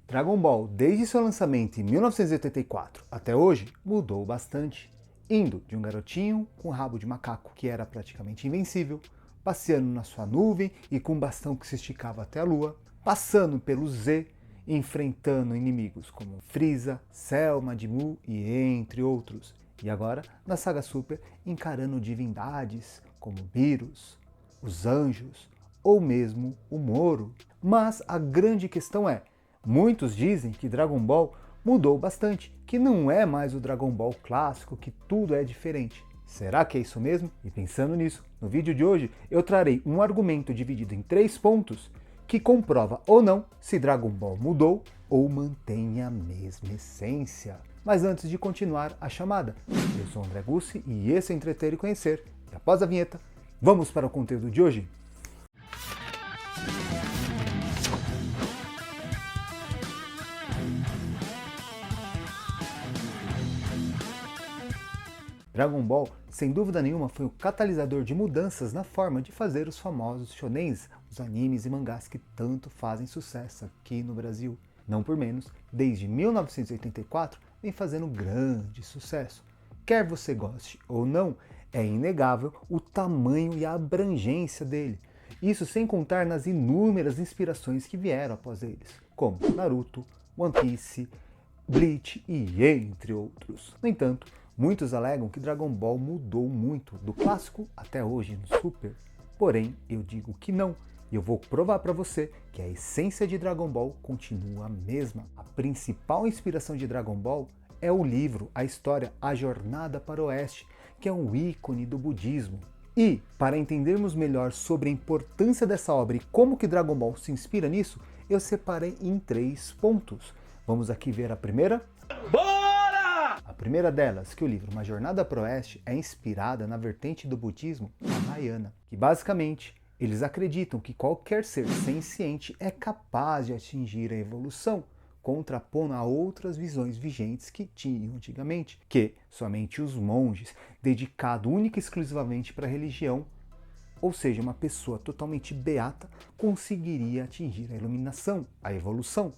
Dragon Ball, desde seu lançamento em 1984 até hoje, mudou bastante, indo de um garotinho com rabo de macaco que era praticamente invencível, passeando na sua nuvem e com um bastão que se esticava até a lua, passando pelo Z, enfrentando inimigos como Frieza, Cell, Majin Buu e entre outros. E agora, na saga Super, encarando divindades como Beerus, os anjos ou mesmo o Moro. Mas a grande questão é, muitos dizem que Dragon Ball mudou bastante, que não é mais o Dragon Ball clássico, que tudo é diferente. Será que é isso mesmo? E pensando nisso, no vídeo de hoje eu trarei um argumento dividido em 3 pontos que comprova ou não se Dragon Ball mudou ou mantém a mesma essência. Mas antes de continuar a chamada, eu sou André Gussi e esse é Entreter e Conhecer. E após a vinheta, vamos para o conteúdo de hoje? Dragon Ball, sem dúvida nenhuma, foi o catalisador de mudanças na forma de fazer os famosos shonens, os animes e mangás que tanto fazem sucesso aqui no Brasil. Não por menos, desde 1984 vem fazendo grande sucesso. Quer você goste ou não, é inegável o tamanho e a abrangência dele. Isso sem contar nas inúmeras inspirações que vieram após eles, como Naruto, One Piece, Bleach e entre outros. No entanto, muitos alegam que Dragon Ball mudou muito, do clássico até hoje no Super. Porém, eu digo que não, e eu vou provar para você que a essência de Dragon Ball continua a mesma. A principal inspiração de Dragon Ball é o livro, a história A Jornada para o Oeste, que é um ícone do budismo. E, para entendermos melhor sobre a importância dessa obra e como que Dragon Ball se inspira nisso, eu separei em 3 pontos. Vamos aqui ver a primeira? A primeira delas, que o livro Uma Jornada para o Oeste é inspirada na vertente do budismo Mahayana, que basicamente eles acreditam que qualquer ser senciente é capaz de atingir a evolução, contrapondo a outras visões vigentes que tinham antigamente, que somente os monges, dedicados única e exclusivamente para a religião, ou seja, uma pessoa totalmente beata, conseguiria atingir a iluminação, a evolução.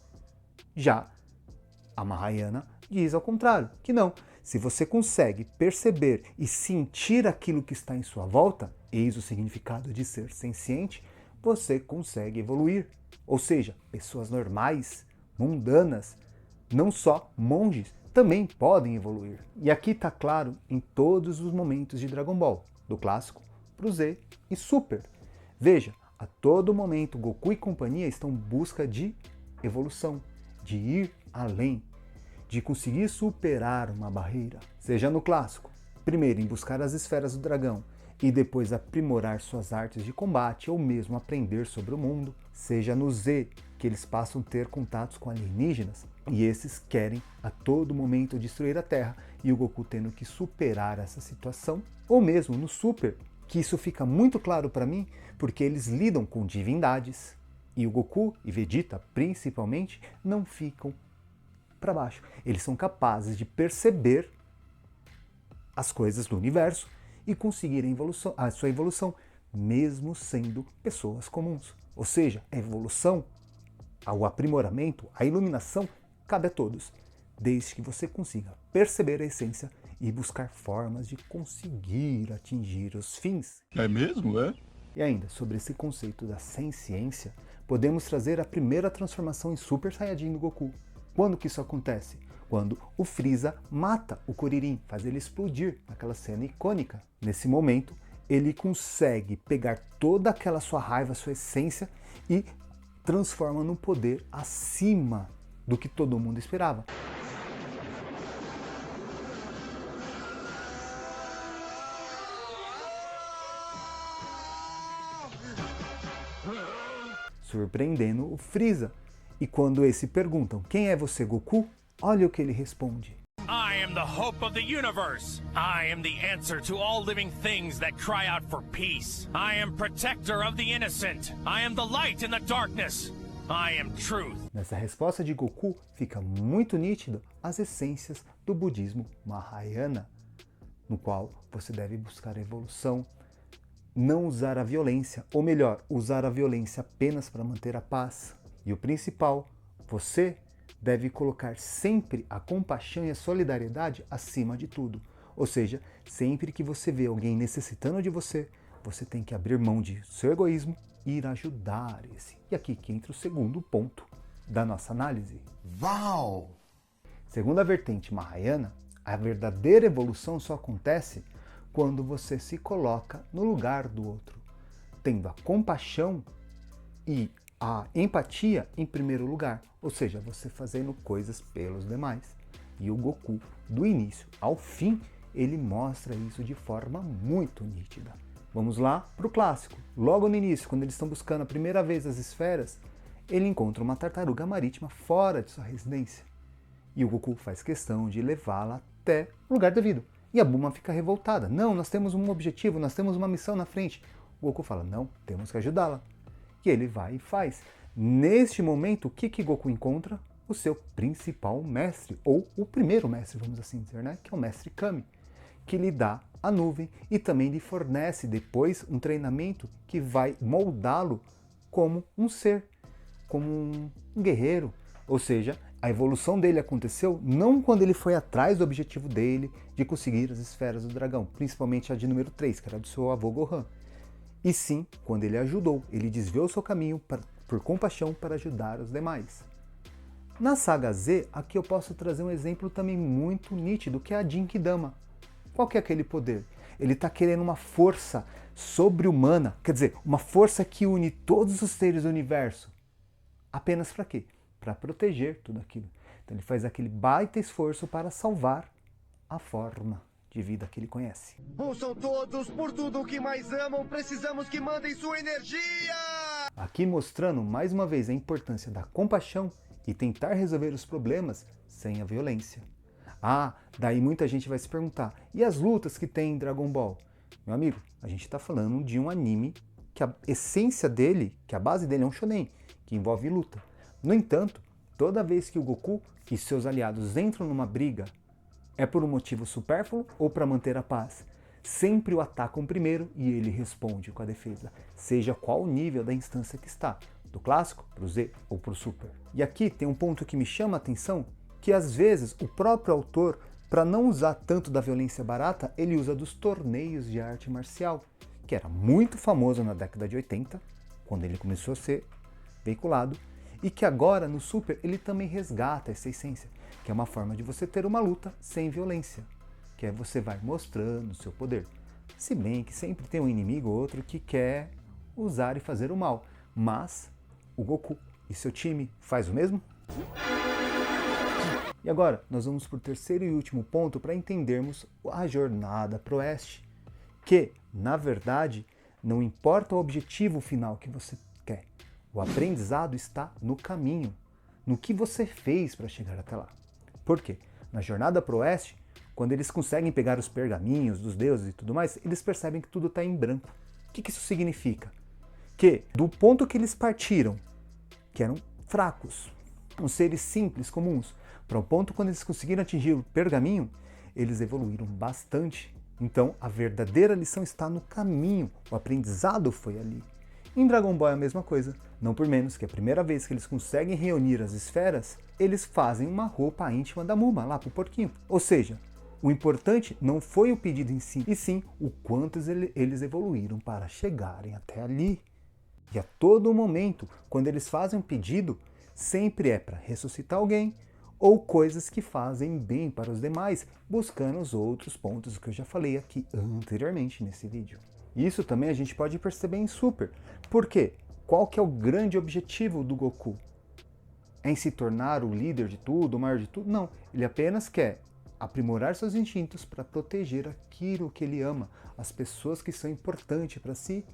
Já a Mahayana diz ao contrário, que não. Se você consegue perceber e sentir aquilo que está em sua volta, eis o significado de ser senciente, você consegue evoluir. Ou seja, pessoas normais, mundanas, não só monges, também podem evoluir. E aqui está claro em todos os momentos de Dragon Ball, do clássico para o Z e Super. Veja, a todo momento Goku e companhia estão em busca de evolução, de ir além, de conseguir superar uma barreira. Seja no clássico, primeiro em buscar as esferas do dragão e depois aprimorar suas artes de combate ou mesmo aprender sobre o mundo. Seja no Z, que eles passam a ter contatos com alienígenas e esses querem a todo momento destruir a Terra e o Goku tendo que superar essa situação. Ou mesmo no Super, que isso fica muito claro para mim porque eles lidam com divindades e o Goku e Vegeta principalmente não ficam para baixo. Eles são capazes de perceber as coisas do universo e conseguir a sua evolução, mesmo sendo pessoas comuns. Ou seja, a evolução, o aprimoramento, a iluminação cabe a todos, desde que você consiga perceber a essência e buscar formas de conseguir atingir os fins. É mesmo, é? E ainda, sobre esse conceito da senciência, podemos trazer a primeira transformação em Super Saiyajin do Goku. Quando que isso acontece? Quando o Frieza mata o Kuririn, faz ele explodir, naquela cena icônica. Nesse momento, ele consegue pegar toda aquela sua raiva, sua essência e transforma num poder acima do que todo mundo esperava. Surpreendendo o Frieza. E quando eles se perguntam, quem é você, Goku? Olha o que ele responde. I am the hope of the universe. I am the answer to all living things that cry out for peace. I am protector of the innocent. I am the light in the darkness. I am truth. Nessa resposta de Goku fica muito nítido as essências do budismo Mahayana, no qual você deve buscar a evolução, não usar a violência, ou melhor, usar a violência apenas para manter a paz. E o principal, você deve colocar sempre a compaixão e a solidariedade acima de tudo. Ou seja, sempre que você vê alguém necessitando de você, você tem que abrir mão de seu egoísmo e ir ajudar esse. E aqui que entra o segundo ponto da nossa análise. Uau! Segundo a vertente Mahayana, a verdadeira evolução só acontece quando você se coloca no lugar do outro, tendo a compaixão e a empatia em primeiro lugar, ou seja, você fazendo coisas pelos demais. E o Goku, do início ao fim, ele mostra isso de forma muito nítida. Vamos lá para o clássico. Logo no início, quando eles estão buscando a primeira vez as esferas, ele encontra uma tartaruga marítima fora de sua residência. E o Goku faz questão de levá-la até o lugar devido. E a Bulma fica revoltada. Não, nós temos um objetivo, nós temos uma missão na frente. O Goku fala, não, temos que ajudá-la. E ele vai e faz. Neste momento, o que Goku encontra? O seu principal mestre, ou o primeiro mestre, vamos assim dizer, né? Que é o mestre Kami, que lhe dá a nuvem e também lhe fornece depois um treinamento que vai moldá-lo como um ser, como um guerreiro. Ou seja, a evolução dele aconteceu não quando ele foi atrás do objetivo dele de conseguir as esferas do dragão, principalmente a de número 3, que era do seu avô Gohan. E sim, quando ele ajudou, ele desviou seu caminho por compaixão para ajudar os demais. Na saga Z, aqui eu posso trazer um exemplo também muito nítido, que é a Genkidama. Qual que é aquele poder? Ele está querendo uma força sobre-humana, quer dizer, uma força que une todos os seres do universo. Apenas para quê? Para proteger tudo aquilo. Então ele faz aquele baita esforço para salvar a forma de vida que ele conhece. Ouçam todos, por tudo o que mais amam, precisamos que mandem sua energia! Aqui mostrando mais uma vez a importância da compaixão e tentar resolver os problemas sem a violência. Ah, daí muita gente vai se perguntar, e as lutas que tem em Dragon Ball? Meu amigo, a gente está falando de um anime que a essência dele, que a base dele é um shonen, que envolve luta. No entanto, toda vez que o Goku e seus aliados entram numa briga, é por um motivo supérfluo ou para manter a paz? Sempre o atacam primeiro e ele responde com a defesa, seja qual o nível da instância que está, do clássico para o Z ou para o Super. E aqui tem um ponto que me chama a atenção, que às vezes o próprio autor, para não usar tanto da violência barata, ele usa dos torneios de arte marcial, que era muito famoso na década de 80, quando ele começou a ser veiculado, e que agora no Super ele também resgata essa essência, que é uma forma de você ter uma luta sem violência, que é você vai mostrando o seu poder. Se bem que sempre tem um inimigo ou outro que quer usar e fazer o mal, mas o Goku e seu time faz o mesmo? E agora nós vamos para o terceiro e último ponto para entendermos a jornada pro oeste, que na verdade não importa o objetivo final que você quer, o aprendizado está no caminho, no que você fez para chegar até lá. Por quê? Na jornada pro oeste, quando eles conseguem pegar os pergaminhos dos deuses e tudo mais, eles percebem que tudo está em branco. O que isso significa? Que do ponto que eles partiram, que eram fracos, uns seres simples, comuns, para o ponto quando eles conseguiram atingir o pergaminho, eles evoluíram bastante. Então a verdadeira lição está no caminho, o aprendizado foi ali. Em Dragon Ball é a mesma coisa, não por menos que a primeira vez que eles conseguem reunir as esferas, eles fazem uma roupa íntima da Bulma lá pro porquinho. Ou seja, o importante não foi o pedido em si, e sim o quanto eles evoluíram para chegarem até ali. E a todo momento, quando eles fazem um pedido, sempre é para ressuscitar alguém ou coisas que fazem bem para os demais, buscando os outros pontos que eu já falei aqui anteriormente nesse vídeo. Isso também a gente pode perceber em Super. Por quê? Qual que é o grande objetivo do Goku? É em se tornar o líder de tudo, o maior de tudo? Não, ele apenas quer aprimorar seus instintos para proteger aquilo que ele ama, as pessoas que são importantes para si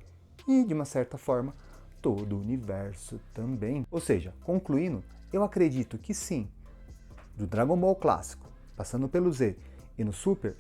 e, de uma certa forma, todo o universo também. Ou seja, concluindo, eu acredito que sim, do Dragon Ball clássico, passando pelo Z e no Super,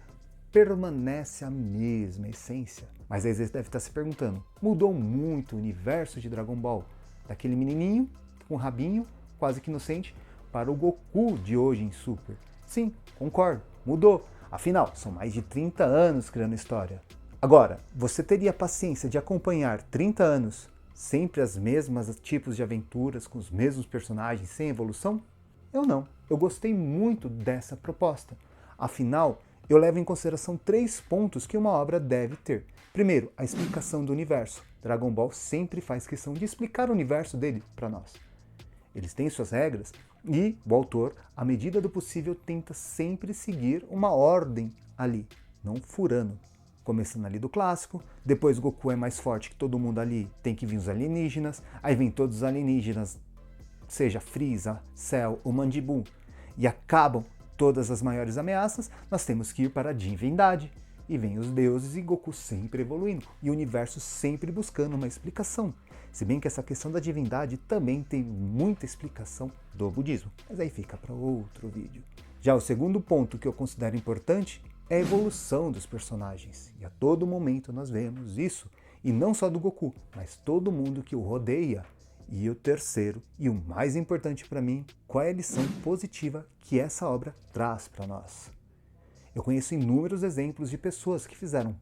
permanece a mesma essência. Mas aí você deve estar se perguntando, mudou muito o universo de Dragon Ball? Daquele menininho com rabinho, quase que inocente, para o Goku de hoje em Super. Sim, concordo, mudou. Afinal, são mais de 30 anos criando história. Agora, você teria paciência de acompanhar 30 anos, sempre as mesmas tipos de aventuras, com os mesmos personagens, sem evolução? Eu não. Eu gostei muito dessa proposta. Afinal, eu levo em consideração 3 pontos que uma obra deve ter. Primeiro, a explicação do universo. Dragon Ball sempre faz questão de explicar o universo dele para nós. Eles têm suas regras e o autor, à medida do possível, tenta sempre seguir uma ordem ali, não furando. Começando ali do clássico, depois Goku é mais forte que todo mundo ali, tem que vir os alienígenas, aí vem todos os alienígenas, seja Frieza, Cell ou Mandibu, e acabam todas as maiores ameaças, nós temos que ir para a divindade. E vem os deuses e Goku sempre evoluindo, e o universo sempre buscando uma explicação. Se bem que essa questão da divindade também tem muita explicação do budismo, mas aí fica para outro vídeo. Já o segundo ponto que eu considero importante é a evolução dos personagens. E a todo momento nós vemos isso, e não só do Goku, mas todo mundo que o rodeia. E o terceiro, e o mais importante para mim, qual é a lição positiva que essa obra traz para nós? Eu conheço inúmeros exemplos de pessoas que fizeram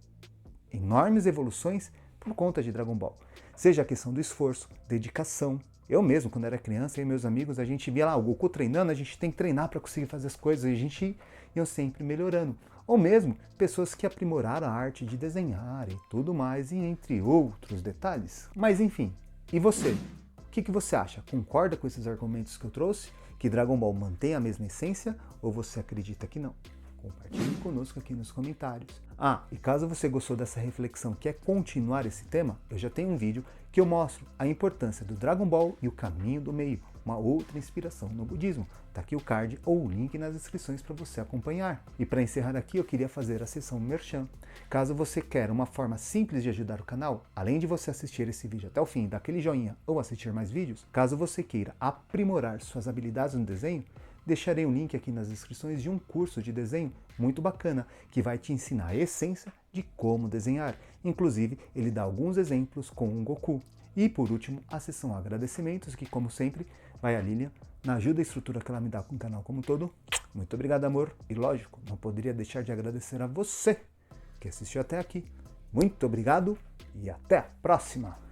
enormes evoluções por conta de Dragon Ball. Seja a questão do esforço, dedicação. Eu mesmo, quando era criança, e meus amigos, a gente via lá o Goku treinando, a gente tem que treinar para conseguir fazer as coisas, e a gente ia sempre melhorando. Ou mesmo pessoas que aprimoraram a arte de desenhar e tudo mais, e entre outros detalhes. Mas enfim, e você? O que você acha? Concorda com esses argumentos que eu trouxe? Que Dragon Ball mantém a mesma essência? Ou você acredita que não? Compartilhe conosco aqui nos comentários. E caso você gostou dessa reflexão e quer continuar esse tema, eu já tenho um vídeo que eu mostro a importância do Dragon Ball e o caminho do meio, uma outra inspiração no budismo. Tá aqui o card ou o link nas descrições para você acompanhar. E para encerrar aqui, eu queria fazer a sessão Merchan. Caso você queira uma forma simples de ajudar o canal, além de você assistir esse vídeo até o fim, dar aquele joinha ou assistir mais vídeos, caso você queira aprimorar suas habilidades no desenho, deixarei um link aqui nas descrições de um curso de desenho muito bacana, que vai te ensinar a essência de como desenhar. Inclusive, ele dá alguns exemplos com o Goku. E por último, a seção agradecimentos, que como sempre, vai a Lilian, na ajuda e estrutura que ela me dá com o canal como um todo. Muito obrigado, amor. E lógico, não poderia deixar de agradecer a você que assistiu até aqui. Muito obrigado e até a próxima!